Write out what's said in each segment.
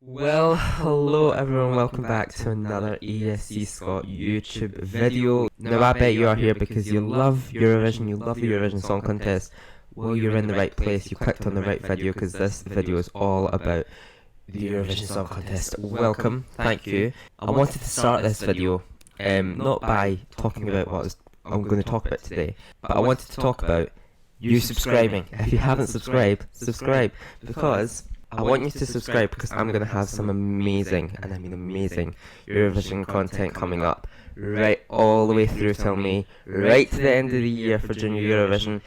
Well, hello everyone, welcome back to another ESC Scott YouTube video. Now I bet you are here because you love Eurovision, you love the Eurovision Song Contest. Well, you're in the right place, you clicked on the right video because this video is all about the Eurovision Song Contest. Welcome, thank you. I wanted to start this video not by talking about what I'm going to talk about today, but I wanted to talk about you subscribing. If you haven't subscribed, subscribe, because I want you to subscribe because I'm going to have some amazing, and I mean amazing, Eurovision content coming up right all the way through till May, right to the end of the year for Junior Eurovision.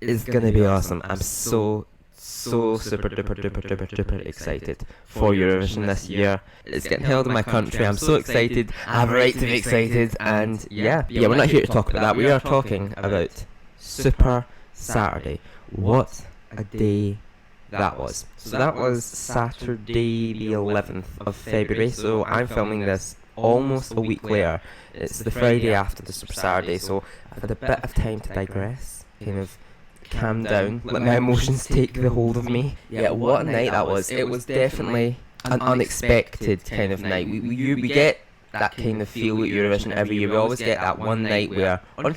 It's going to be awesome. I'm so super duper excited for Eurovision this year. It's getting held in my country. I'm so excited. I have a right to be excited, and yeah, we're not here to talk about that. We are talking about Super Saturday. What a day that was. So that was Saturday the 11th of February, so I'm filming this almost a week later. It's the Friday after the Super Saturday, so I've had a bit of time to digress, kind of calm down, let my emotions take the hold of me. Yeah, what a night that was. It was definitely an unexpected kind of night. We get that kind of feel with Eurovision every year. We always get that one night where, or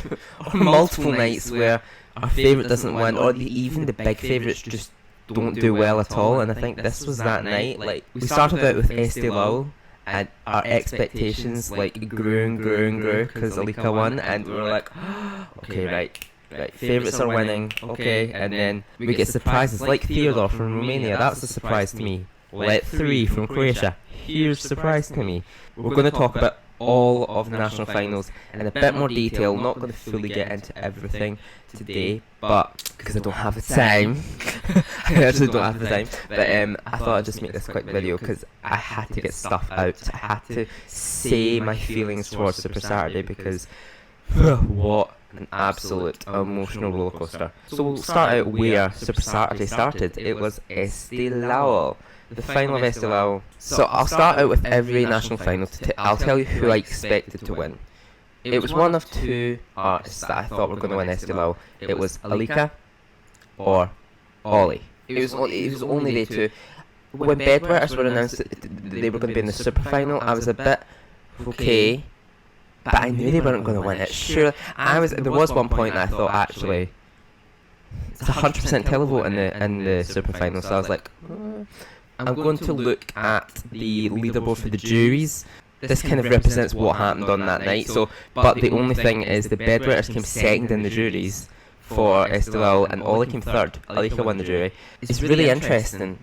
multiple nights where our favourite doesn't win, or even the big favourites just don't do well at all, and I think this was that night. Like, we started out with Estee Lauder, and our expectations like grew and grew because Alika won, and we were like, okay, right, favourites are winning, okay, and then we get surprises like Theodore from Romania. That was a surprise to me. Let 3 from Croatia, huge surprise to me. We're going to talk about all of the national finals in a bit more detail. Not going to fully get into everything today, but because I don't have the time. I actually don't have the time, but I thought I'd just make this quick video because I had to get stuff out. I had to say my feelings towards Super Saturday because what an absolute emotional rollercoaster. So we'll start out where Super Saturday started. It was Estee Lauder, the final of Estee Lauder. So I'll start out with every national final. I'll tell you who I expected to win. It was one of two artists that I thought were going to win Estee Lauder. It was Alika or Ollie. It was only they two. When bedwetters were announced that they were going to be in the super final, I was a bit okay, but I knew they weren't going to win it. Sure, there was one point that I thought, actually, it's 100% televote in the super final, so I was like, I'm going to look at the leaderboard for the juries. This kind of represents what happened on that night. So, but the only thing is, the bedwetters came second in the juries for Estee Lauder, and Ollie came third. Alika won the jury. It's really interesting.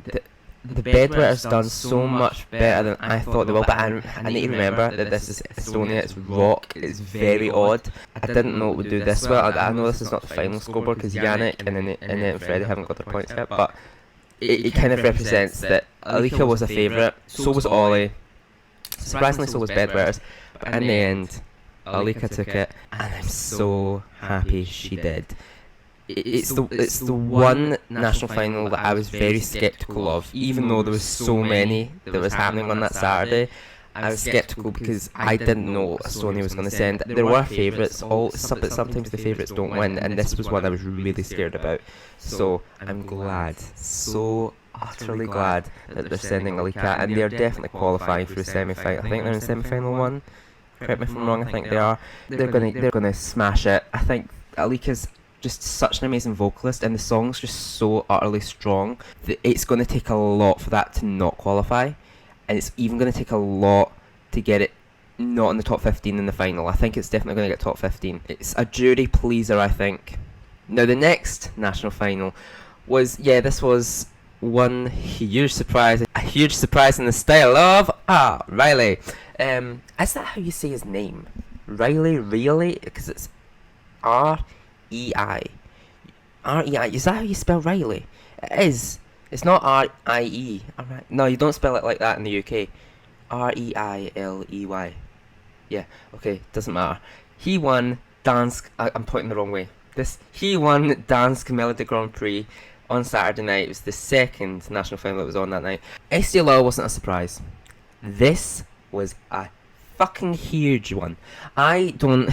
The bedwetters done so much better than I thought they will, but I need to remember that this is Estonia, it's rock, it's very odd. I didn't know it would do this well. I know this is not the final scoreboard because Yannick and Annette and Freddie haven't got their points yet, but it kind of represents that Alika was a favourite, so was Ollie, surprisingly so was bedwetters, but in the end Alika took it, and I'm so happy she did. It's the one national final that I was very sceptical of, even though there was so many that was happening on that Saturday. I was sceptical because I didn't know what Estonia was going to send. There were favourites, but sometimes the favourites don't win, and this was one I was really scared about. So I'm glad, so utterly glad that they're sending Alika, and they're definitely qualifying for a semi-final. I think they're in semi-final 1. Correct me if I'm wrong. I think they are. They're gonna smash it. I think Alika's just such an amazing vocalist, and the song's just so utterly strong that it's going to take a lot for that to not qualify, and it's even going to take a lot to get it not in the top 15 in the final. I think it's definitely going to get top 15. It's a jury pleaser, I think. Now the next national final was, this was one huge surprise. A huge surprise in the style of Riley. Is that how you say his name? Riley, really? Because it's R-E-I. R-E-I. Is that how you spell Riley? It is. It's not R-I-E. Alright. No, you don't spell it like that in the UK. R-E-I-L-E-Y. Yeah, okay, doesn't matter. He won Dansk. I'm pointing the wrong way. He won Dansk Melody Grand Prix on Saturday night. It was the second national final that was on that night. Estee Lauder wasn't a surprise. This was a fucking huge one. I don't,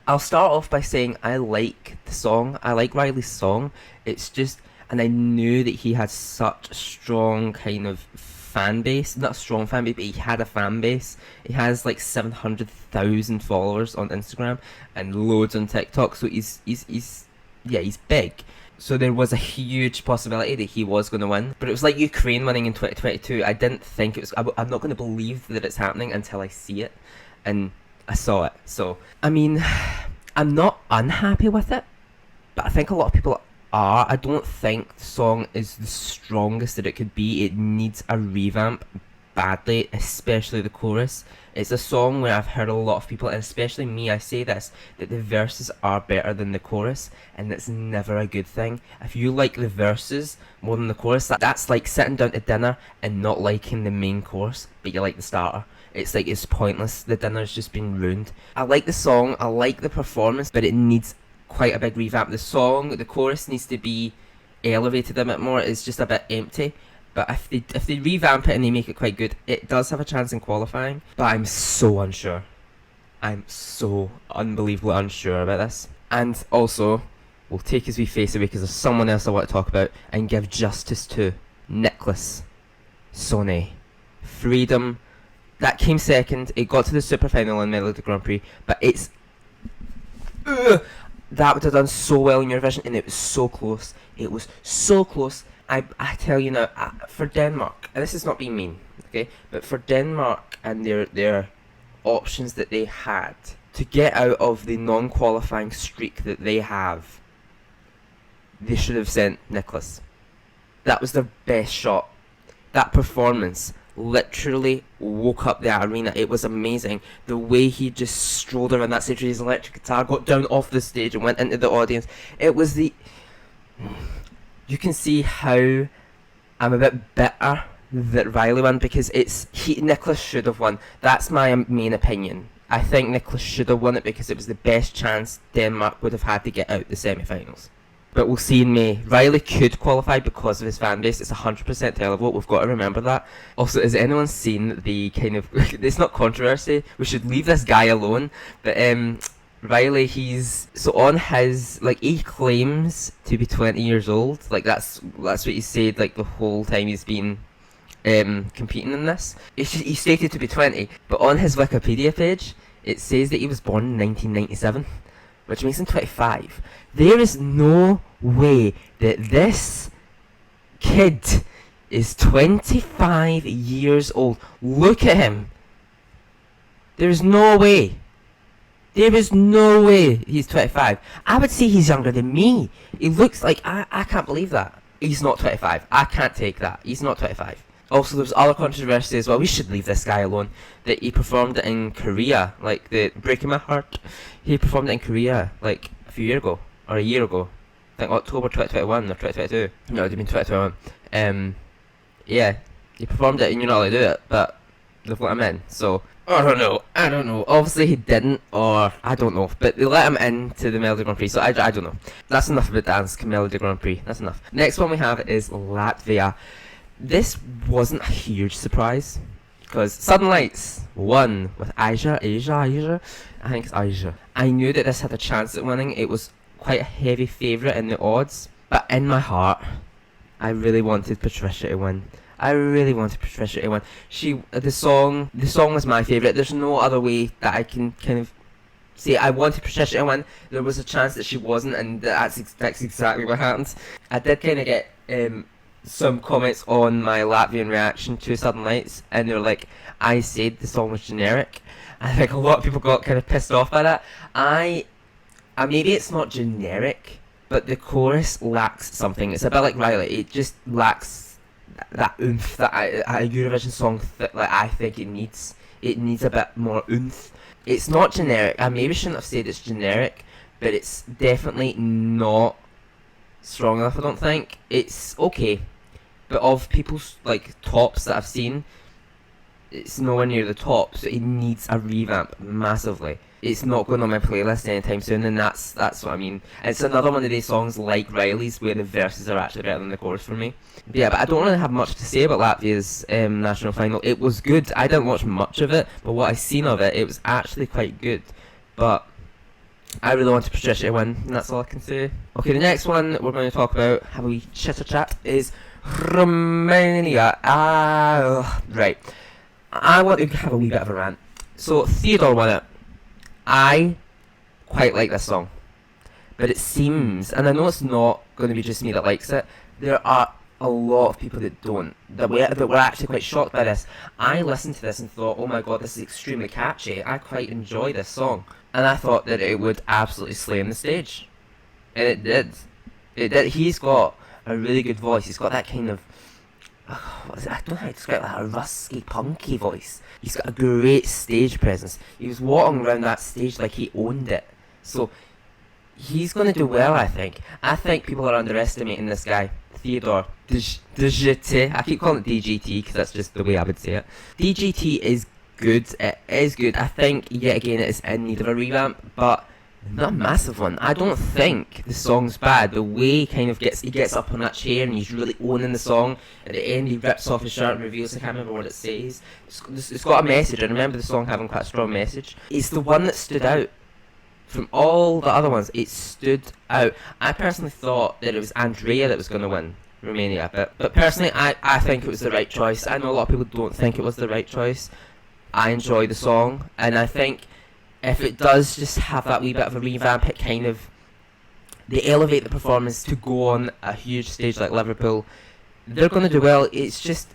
I'll start off by saying I like the song. I like Riley's song. It's just, and I knew that he had such strong kind of fan base, not a strong fan base, but he had a fan base. He has like 700,000 followers on Instagram and loads on TikTok. So he's big. So there was a huge possibility that he was going to win. But it was like Ukraine winning in 2022. I didn't think it was. I'm not going to believe that it's happening until I see it, and I saw it. So I mean, I'm not unhappy with it, but I think a lot of people are. I don't think the song is the strongest that it could be. It needs a revamp badly, especially the chorus. It's a song where I've heard a lot of people, and especially me, I say this, that the verses are better than the chorus, and that's never a good thing. If you like the verses more than the chorus, that's like sitting down to dinner and not liking the main course, but you like the starter. It's like, it's pointless. The dinner's just been ruined. I like the song, I like the performance, but it needs quite a big revamp. The song, the chorus needs to be elevated a bit more. It's just a bit empty. But if they revamp it and they make it quite good, it does have a chance in qualifying. But I'm so unsure. I'm so unbelievably unsure about this. And also, we'll take his wee face away because there's someone else I want to talk about and give justice to. Nicholas Sonne. Freedom. That came second. It got to the super final in Melody Grand Prix. But it's... that would have done so well in Eurovision, and it was so close. It was so close. I tell you now, for Denmark, and this is not being mean, okay, but for Denmark and their options that they had to get out of the non-qualifying streak that they have, they should have sent Nicholas. That was their best shot. That performance literally woke up the arena. It was amazing. The way he just strolled around that stage with his electric guitar, got down off the stage and went into the audience. It was the... You can see how I'm a bit bitter that Riley won, because Nicholas should have won. That's my main opinion. I think Nicholas should have won it because it was the best chance Denmark would have had to get out the semi-finals. But we'll see in May. Riley could qualify because of his fan base. It's 100% televote. We've got to remember that. Also, has anyone seen the kind of... it's not controversy. We should leave this guy alone. But Riley, he's... So on his... Like, he claims to be 20 years old. Like, that's what he said, like, the whole time he's been competing in this. He stated to be 20. But on his Wikipedia page, it says that he was born in 1997. Which makes him 25. There is no way that this kid is 25 years old. Look at him. There is no way. There is no way he's 25. I would say he's younger than me. He looks like... I can't believe that. He's not 25. I can't take that. He's not 25. Also, there's other controversy as well. We should leave this guy alone. That he performed it in Korea, like the Breaking My Heart. He performed it in Korea like a few years ago, or a year ago. I think October 2021 or 2022. No, it would have been 2021. Yeah, he performed it, and you're not allowed to do it, but they've let him in. So I don't know. Obviously he didn't, or I don't know. But they let him into the Melody Grand Prix, so I don't know. That's enough about Dance Melody Grand Prix. That's enough. Next one we have is Latvia. This wasn't a huge surprise, because Sudden Lights won with Aja. I think it's Aja. I knew that this had a chance at winning. It was quite a heavy favourite in the odds, but in my heart, I really wanted Patricia to win. The song was my favourite. There's no other way that I can kind of say I wanted Patricia to win. There was a chance that she wasn't, and that's exactly what happened. I did kind of get some comments on my Latvian reaction to Sudden Lights, and they were like, I said the song was generic. I think a lot of people got kind of pissed off by that. Maybe it's not generic, but the chorus lacks something. It's a bit like Riley. It just lacks that oomph that a Eurovision song I think it needs. It needs a bit more oomph. It's not generic. I maybe shouldn't have said it's generic, but it's definitely not strong enough, I don't think. It's okay, but of people's like tops that I've seen, it's nowhere near the top, so it needs a revamp massively. It's not going on my playlist anytime soon, and that's what I mean. It's another one of these songs like Riley's where the verses are actually better than the chorus for me. But yeah, but I don't really have much to say about Latvia's national final. It was good. I didn't watch much of it, but what I seen of it, it was actually quite good. But I really wanted Patricia to win, and that's all I can say. Okay, the next one we're going to talk about, have a wee chitter chat, is Romania. Right. I want to have a wee bit of a rant. So Theodore won it. I quite like this song, but it seems, and I know it's not going to be just me that likes it, there are a lot of people that don't, that were actually quite shocked by this. I listened to this and thought, oh my god, this is extremely catchy. I quite enjoy this song, and I thought that it would absolutely slay on the stage, and it did. It did. He's got a really good voice. He's got that kind of, what is it? I don't know how to describe that, a rusky, punky voice. He's got a great stage presence. He was walking around that stage like he owned it. So he's going to do well, I think. I think people are underestimating this guy, Theodore DGT. I keep calling it DGT because that's just the way I would say it. DGT is good. It is good. I think, yet again, it is in need of a revamp, but not a massive one. I don't think the song's bad. The way he gets up on that chair and he's really owning the song. At the end, he rips off his shirt and reveals, I can't remember what it says. It's got a message. I remember the song having quite a strong message. It's the one that stood out from all the other ones. It stood out. I personally thought that it was Andrea that was going to win Romania, but personally, I think it was the right choice. I know a lot of people don't think it was the right choice. I enjoy the song, and I think if it does just have that wee bit of a revamp, it kind of, they elevate the performance to go on a huge stage like Liverpool. They're going to do well. It's just,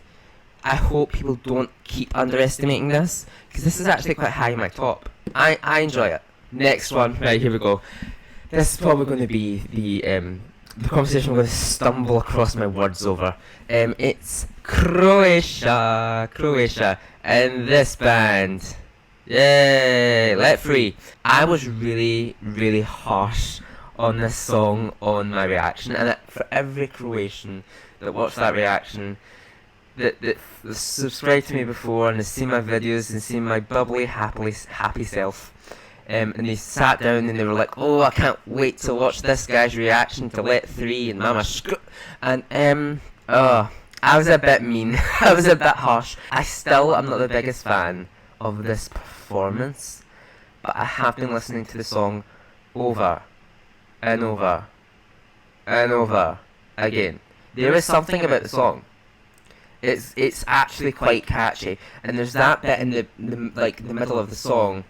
I hope people don't keep underestimating this, because this is actually quite high in my top. I enjoy it. Next one, right, here we go. This is probably going to be the conversation I'm going to stumble across my words over. It's Croatia, and this band. Yay, Let Free. I was really, really harsh on this song on my reaction, and for every Croatian that watched that reaction, that subscribed to me before and has seen my videos and seen my bubbly, happy self, and they sat down and they were like, oh, I can't wait to watch this guy's reaction to Let 3 and Mama and I was a bit mean. I was a bit harsh. I still am not the biggest fan of this performance, but I have been listening to the song over and over and over again. There is something about the song. It's actually quite catchy, and there's that bit in the middle of the song.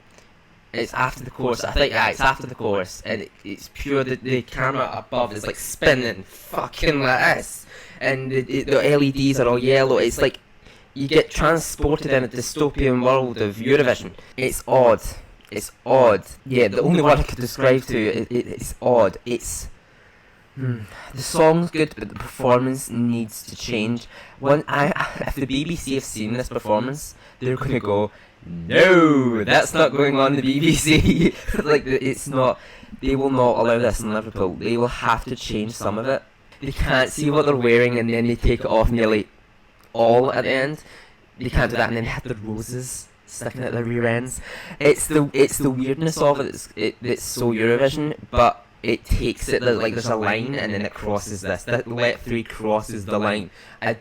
It's after the chorus. I think it's after the chorus, and it's pure. The camera above is like spinning, fucking like this, and the LEDs are all yellow. It's like you get transported in a dystopian world of Eurovision. It's odd. It's odd. Yeah, the only word I could describe to you, it's odd. It's the song's good, but the performance needs to change. If the BBC have seen this performance, they're gonna go, no, that's not going on the BBC. Like, it's not. They will not allow this in Liverpool. They will have to change some of it. They can't see what they're wearing and then they take it off nearly all at the end. They can't do that, and then they have the roses sticking at their rear ends. It's the weirdness of it. It's so Eurovision, but it takes it like there's a line and then it crosses this. That Let 3 crosses the line. I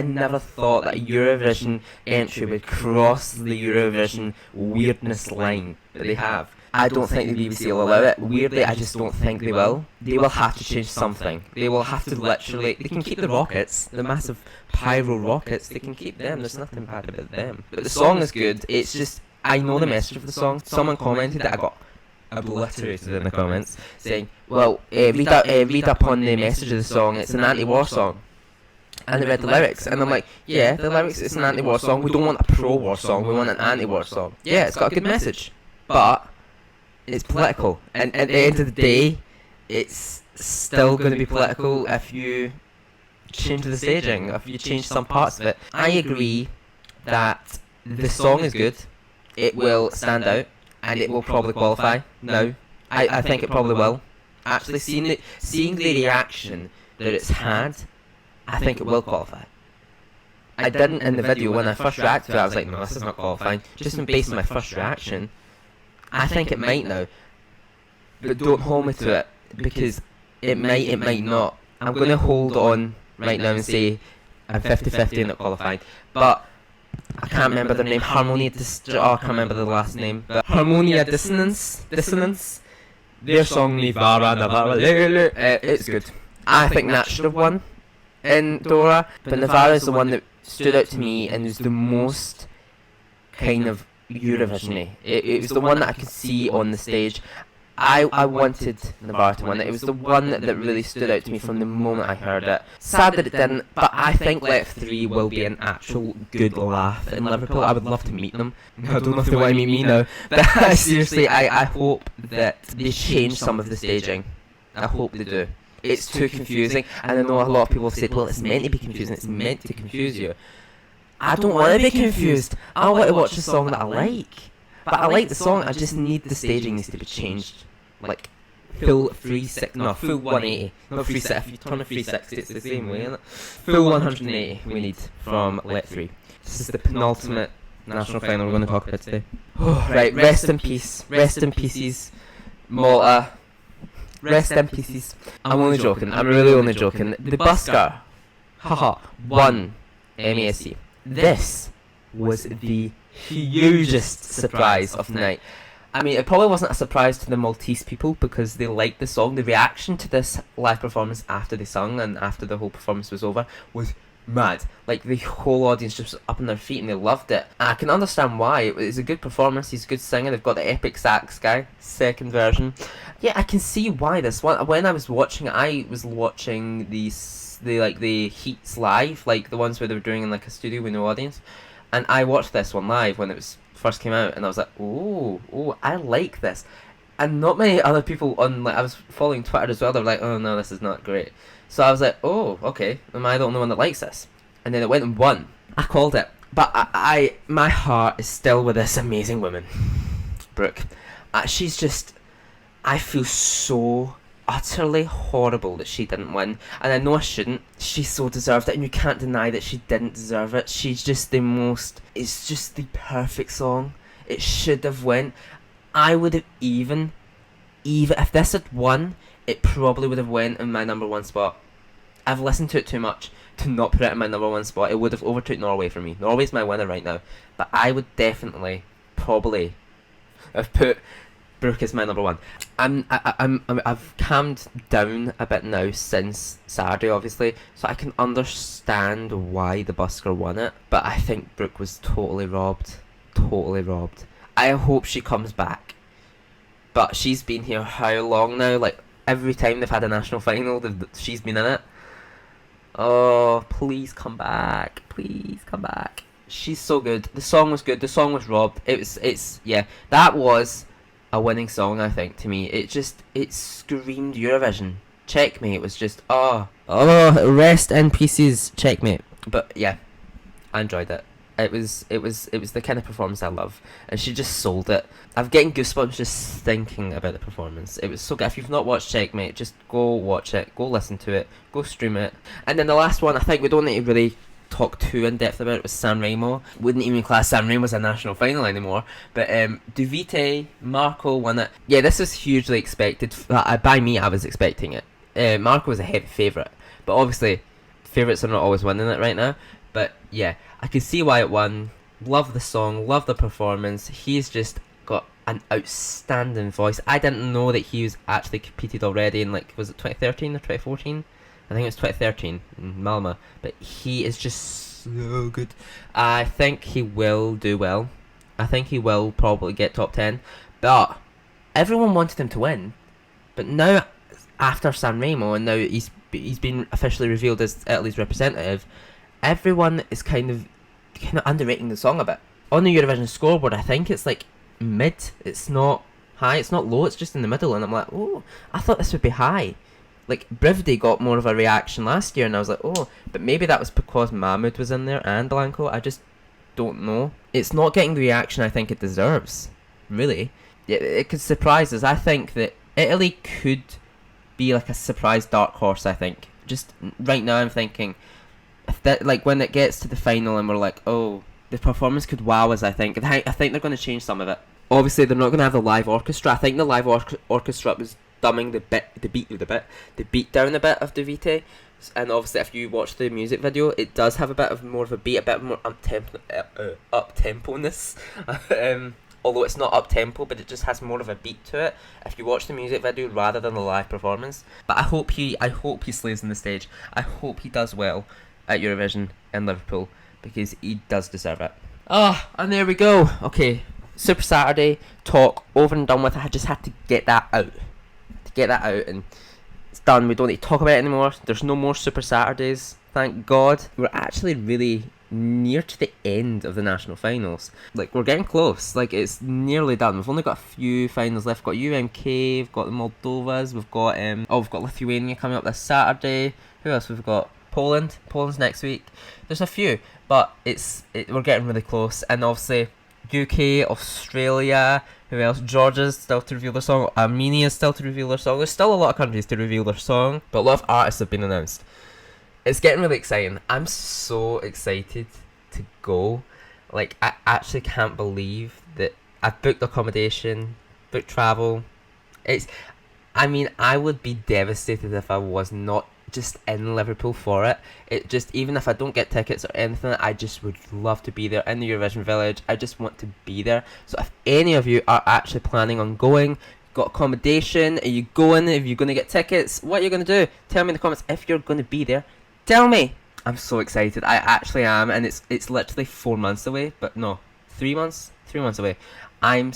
never thought that a Eurovision entry would cross the Eurovision weirdness line, but they have. I don't think the BBC will allow it. Weirdly, I just don't think they will. They will have to change something. They will have to literally. They can keep the rockets, the massive pyro rockets. They can keep them. There's nothing bad about them. But the song is good. It's just, I know the message of the song. Someone commented that I got obliterated in the comments, saying, well, read up on the message of the song. It's an anti-war song. And they read the lyrics, and I'm like, yeah, the lyrics, it's an anti-war song. We don't want a pro-war song, we want an anti-war song. Yeah, it's got a good message, but it's political, and at the end of the day, it's still going to be political if you change the staging, if you change some parts of it. I agree that the song is good, it will stand out, and it will probably qualify. Now, I think it probably will. Actually, seeing the reaction that it's had, I think it will qualify. I didn't in the video when I first reacted to it. I was like, no, this is not qualifying. Just based on my first reaction, I think it might now. But don't hold me to it, because it might not. I'm going to hold on right now and say I'm 50-50 and not qualifying. But I can't remember their name. I can't remember the last name. But Harmonia Dissonance. Their song Nivara Navara. It's good. I think that should have won. in Dora, but Navarra is the one that stood out to me and was the most kind of Eurovision-y. It was the one that I could see on the stage. I wanted Navarra to win it. It was the one that really stood out to me from the moment I heard it. Sad that it didn't, but I think Let 3 will be an actual good laugh in Liverpool. I would love to meet them. I don't know if they want to meet me now, but seriously, I hope that they change some of the staging. I hope they do. It's too confusing, and I know a lot of people have said, well, it's meant to be confusing, it's meant to confuse you. I don't want to be confused. I want to watch a song that I like. But I like the song, I just need the staging needs to be changed. Like, full 360, no, full 180. Not 360, if you turn a 360, it's the same way, isn't it? Full 180 we need from Let 3. This is the penultimate national final we're going to talk about today. Right, rest in peace. Rest in pieces. Malta. Rest in pieces. I'm only joking, I'm really only joking. The busker, haha, won MASC. This was the hugest surprise of the night. I mean, it probably wasn't a surprise to the Maltese people because they liked the song. The reaction to this live performance after they sung and after the whole performance was over was mad. Like, the whole audience just was up on their feet and they loved it. And I can understand why. It was a good performance. He's a good singer. They've got the epic sax guy, second version. Yeah, I can see why this one. When I was watching it, I was watching the heats live, like the ones where they were doing in like a studio with no audience. And I watched this one live when it was first came out, and I was like, oh, I like this. And not many other people on, like, I was following Twitter as well, they were like, oh no, this is not great. So I was like, oh, okay, am I the only one that likes this? And then it went and won. I called it. But my heart is still with this amazing woman, Brooke. She's just, I feel so utterly horrible that she didn't win, and I know I shouldn't. She so deserved it, and you can't deny that she didn't deserve it. She's just the most, it's just the perfect song. It should have went. I would have even if this had won, it probably would have went in my number one spot. I've listened to it too much to not put it in my number one spot. It would have overtook Norway for me. Norway's my winner right now, but I would definitely probably have put Brooke is my number one. I've calmed down a bit now since Saturday, obviously, so I can understand why the busker won it. But I think Brooke was totally robbed. Totally robbed. I hope she comes back. But she's been here how long now? Like, every time they've had a national final, she's been in it. Oh, please come back. Please come back. She's so good. The song was good. The song was robbed. Yeah, that was a winning song, I think, to me. It screamed Eurovision. Checkmate. It was just, rest in pieces, Checkmate. But yeah, I enjoyed it. It was the kind of performance I love, and she just sold it. I'm getting goosebumps just thinking about the performance. It was so good. If you've not watched Checkmate, just go watch it, go listen to it, go stream it. And then the last one, I think we don't need to really talk too in depth about it, was San Remo. Wouldn't even class San Remo as a national final anymore. But Duvite, Marco won it. Yeah, this was hugely expected. By me, I was expecting it. Marco was a heavy favourite, but obviously favourites are not always winning it right now. But yeah, I can see why it won. Love the song, love the performance. He's just got an outstanding voice. I didn't know that he was actually competed already in, like, was it 2013 or 2014? I think it was 2013 in Malma. But he is just so good. I think he will do well. I think he will probably get top 10. But everyone wanted him to win. But now, after San Remo, and now he's been officially revealed as Italy's representative, everyone is kind of underrating the song a bit. On the Eurovision scoreboard, I think it's like mid. It's not high, it's not low, it's just in the middle. And I'm like, oh, I thought this would be high. Like, Brividi got more of a reaction last year, and I was like, oh, but maybe that was because Mahmoud was in there and Blanco. I just don't know. It's not getting the reaction I think it deserves, really. It could surprise us. I think that Italy could be like a surprise dark horse, I think. Just right now I'm thinking, if that, like, when it gets to the final and we're like, oh, the performance could wow us, I think. And I think they're going to change some of it. Obviously, they're not going to have the live orchestra. I think the live orchestra was dumbing the beat down a bit of Duvite. And obviously, if you watch the music video, it does have a bit of more of a beat, a bit more up temponess. although it's not up-tempo, but it just has more of a beat to it if you watch the music video rather than the live performance. But I hope he slays on the stage. I hope he does well at Eurovision in Liverpool, because he does deserve it. Oh, and there we go. Okay, Super Saturday talk over and done with. I just had to get that out. And it's done. We don't need to talk about it anymore. There's no more Super Saturdays, thank God. We're actually really near to the end of the national finals. Like, we're getting close. Like, it's nearly done. We've only got a few finals left. We've got UMK, we've got the Moldovas, we've got Lithuania coming up this Saturday. Who else we've got? Poland's next week. There's a few, but we're getting really close. And obviously UK, Australia, who else? Georgia's still to reveal their song. Armenia's still to reveal their song. There's still a lot of countries to reveal their song, but a lot of artists have been announced. It's getting really exciting. I'm so excited to go. Like, I actually can't believe that I've booked accommodation, booked travel. I would be devastated if I was not just in Liverpool for it. Even if I don't get tickets or anything, I just would love to be there in the Eurovision Village. I just want to be there. So if any of you are actually planning on going, got accommodation, are you going, if you're going to get tickets, what are you going to do? Tell me in the comments if you're going to be there. Tell me! I'm so excited. I actually am, and it's literally 4 months away, but no, 3 months? 3 months away. I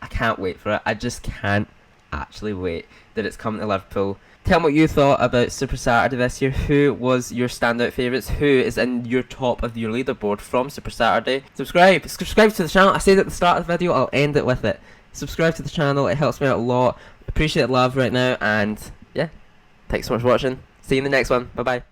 can't wait for it. I just can't actually wait that it's coming to Liverpool. Tell me what you thought about Super Saturday this year. Who was your standout favourites? Who is in your top of your leaderboard from Super Saturday? Subscribe to the channel. I said at the start of the video, I'll end it with it. Subscribe to the channel, it helps me out a lot. Appreciate the love right now, and yeah, thanks so much for watching. See you in the next one. Bye bye.